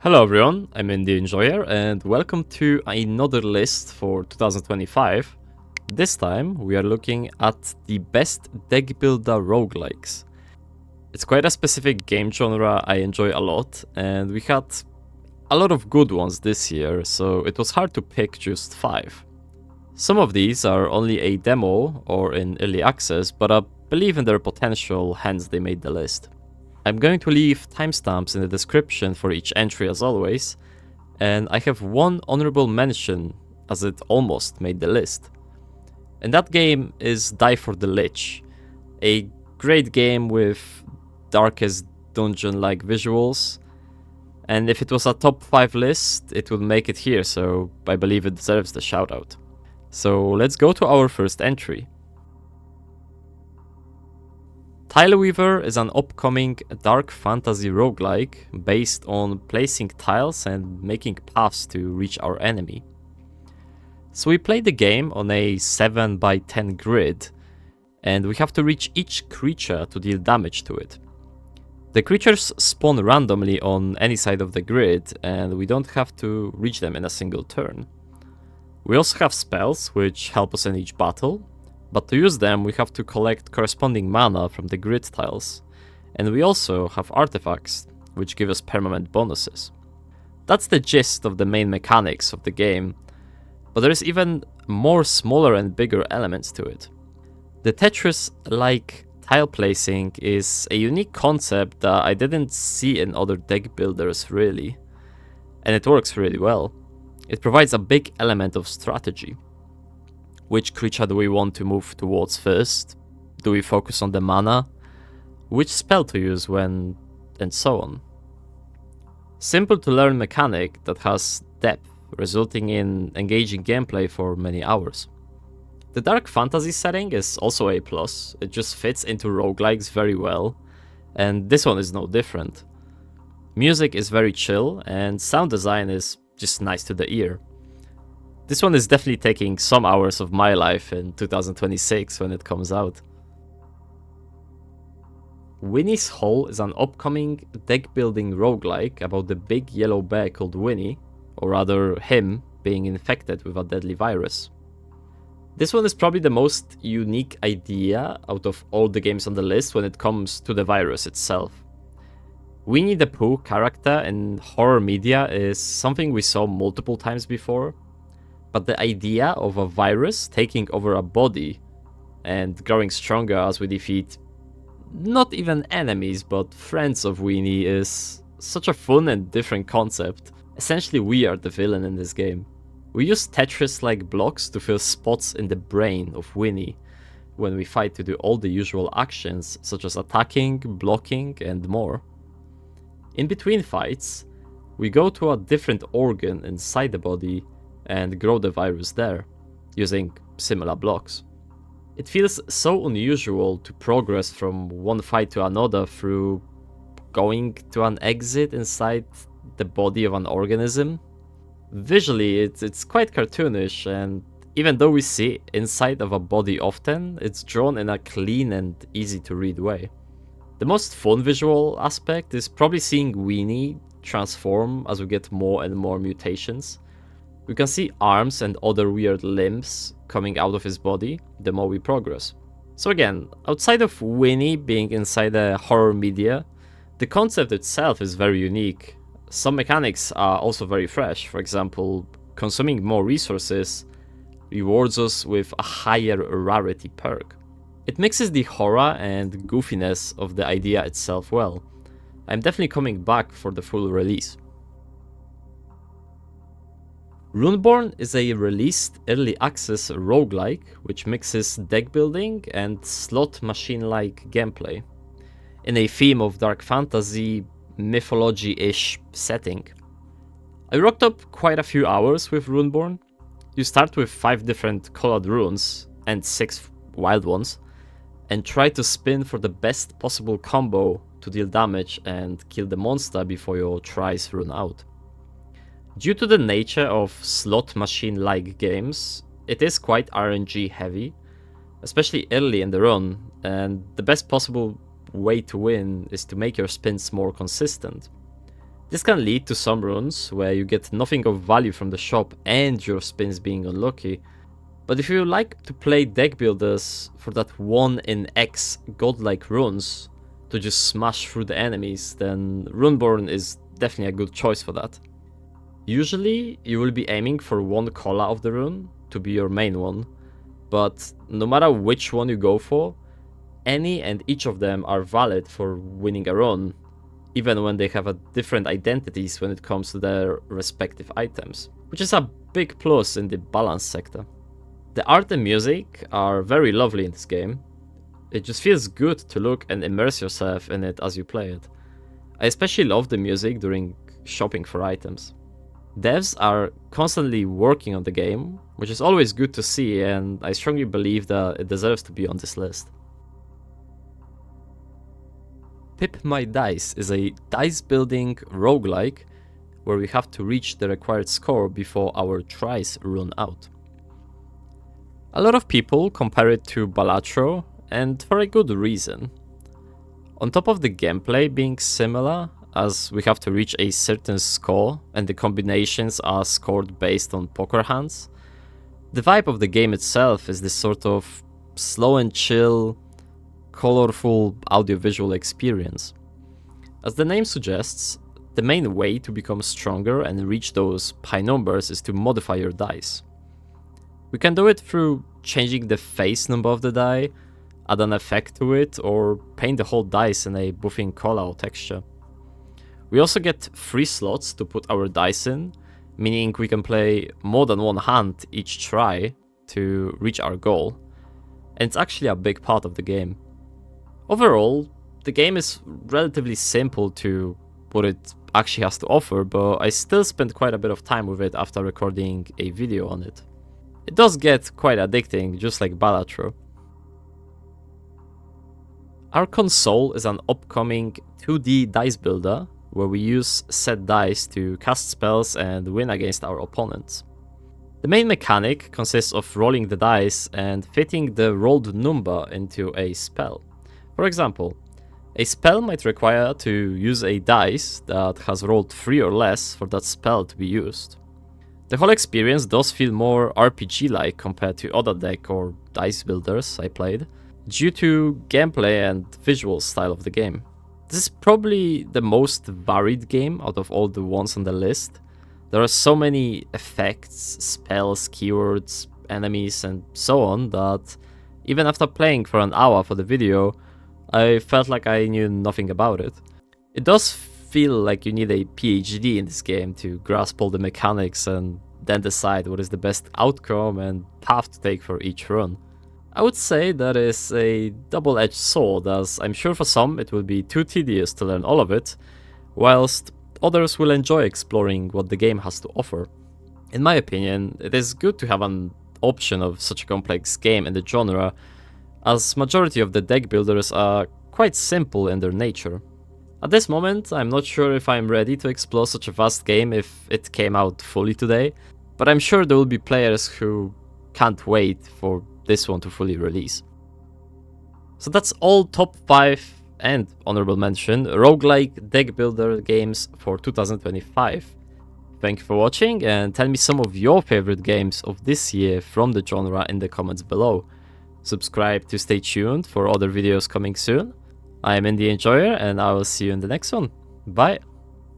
Hello everyone, I'm the Enjoyer and welcome to another list for 2025. This time we are looking at the best deck builder roguelikes. It's quite a specific game genre I enjoy a lot, and we had a lot of good ones this year, so it was hard to pick just 5. Some of these are only a demo or in early access, but I believe in their potential, hence they made the list. I'm going to leave timestamps in the description for each entry as always, and I have one honorable mention as it almost made the list. And that game is Die For the Lich, a great game with darkest dungeon-like visuals, and if it was a top 5 list, it would make it here, so I believe it deserves the shoutout. So let's go to our first entry. Tileweaver is an upcoming dark fantasy roguelike based on placing tiles and making paths to reach our enemy. So we play the game on a 7x10 grid, and we have to reach each creature to deal damage to it. The creatures spawn randomly on any side of the grid, and we don't have to reach them in a single turn. We also have spells which help us in each battle, but to use them we have to collect corresponding mana from the grid tiles, and we also have artifacts which give us permanent bonuses. That's the gist of the main mechanics of the game, but there's even more smaller and bigger elements to it. The Tetris-like tile placing is a unique concept that I didn't see in other deck builders really, and it works really well. It provides a big element of strategy. Which creature do we want to move towards first? Do we focus on the mana? Which spell to use when? And so on. Simple to learn mechanic that has depth, resulting in engaging gameplay for many hours. The dark fantasy setting is also a plus, it just fits into roguelikes very well, and this one is no different. Music is very chill, and sound design is just nice to the ear. This one is definitely taking some hours of my life in 2026 when it comes out. Winnie's Hole is an upcoming deck building roguelike about the big yellow bear called Winnie, or rather him being infected with a deadly virus. This one is probably the most unique idea out of all the games on the list when it comes to the virus itself. Winnie the Pooh character in horror media is something we saw multiple times before, but the idea of a virus taking over a body and growing stronger as we defeat not even enemies but friends of Winnie is such a fun and different concept. Essentially we are the villain in this game. We use Tetris-like blocks to fill spots in the brain of Winnie when we fight to do all the usual actions such as attacking, blocking and more. In between fights, we go to a different organ inside the body and grow the virus there, using similar blocks. It feels so unusual to progress from one fight to another through going to an exit inside the body of an organism. Visually, it's quite cartoonish, and even though we see inside of a body often, it's drawn in a clean and easy to read way. The most fun visual aspect is probably seeing Winnie transform as we get more and more mutations. We can see arms and other weird limbs coming out of his body the more we progress. So again, outside of Winnie being inside the horror media, the concept itself is very unique. Some mechanics are also very fresh. For example, consuming more resources rewards us with a higher rarity perk. It mixes the horror and goofiness of the idea itself well. I'm definitely coming back for the full release. Runeborn is a released early access roguelike which mixes deck building and slot machine-like gameplay in a theme of dark fantasy, mythology-ish setting. I rocked up quite a few hours with Runeborn. You start with 5 different colored runes and 6 wild ones, and try to spin for the best possible combo to deal damage and kill the monster before your tries run out. Due to the nature of slot machine-like games, it is quite RNG heavy, especially early in the run, and the best possible way to win is to make your spins more consistent. This can lead to some runs where you get nothing of value from the shop and your spins being unlucky. But if you like to play deck builders for that 1 in X godlike runs to just smash through the enemies, then Runeborn is definitely a good choice for that. Usually you will be aiming for one color of the rune to be your main one, but no matter which one you go for, any and each of them are valid for winning a run, even when they have a different identities when it comes to their respective items, which is a big plus in the balance sector. The art and music are very lovely in this game. It just feels good to look and immerse yourself in it as you play it. I especially love the music during shopping for items. Devs are constantly working on the game, which is always good to see, and I strongly believe that it deserves to be on this list. Pip My Dice is a dice building roguelike where we have to reach the required score before our tries run out. A lot of people compare it to Balatro, and for a good reason. On top of the gameplay being similar, as we have to reach a certain score and the combinations are scored based on poker hands, the vibe of the game itself is this sort of slow and chill, colorful audiovisual experience. As the name suggests, the main way to become stronger and reach those high numbers is to modify your dice. We can do it through changing the face number of the die, add an effect to it, or paint the whole dice in a buffing color or texture. We also get 3 slots to put our dice in, meaning we can play more than one hand each try to reach our goal, and it's actually a big part of the game. Overall, the game is relatively simple to what it actually has to offer, but I still spent quite a bit of time with it after recording a video on it. It does get quite addicting, just like Balatro. Our console is an upcoming 2D dice builder where we use set dice to cast spells and win against our opponents. The main mechanic consists of rolling the dice and fitting the rolled number into a spell. For example, a spell might require to use a dice that has rolled 3 or less for that spell to be used. The whole experience does feel more RPG-like compared to other deck or dice builders I played, due to gameplay and visual style of the game. This is probably the most varied game out of all the ones on the list. There are so many effects, spells, keywords, enemies and so on that even after playing for an hour for the video, I felt like I knew nothing about it. It does feel like you need a PhD in this game to grasp all the mechanics and then decide what is the best outcome and path to take for each run. I would say that is a double-edged sword, as I'm sure for some it will be too tedious to learn all of it, whilst others will enjoy exploring what the game has to offer. In my opinion, it is good to have an option of such a complex game in the genre, as majority of the deck builders are quite simple in their nature. At this moment, I'm not sure if I'm ready to explore such a vast game if it came out fully today, but I'm sure there will be players who can't wait for this one to fully release. So that's all top 5 and honorable mention roguelike deck builder games for 2025. Thank you for watching, and tell me some of your favorite games of this year from the genre in the comments below. Subscribe to stay tuned for other videos coming soon. I am Indie Enjoyer, and I will see you in the next one. Bye!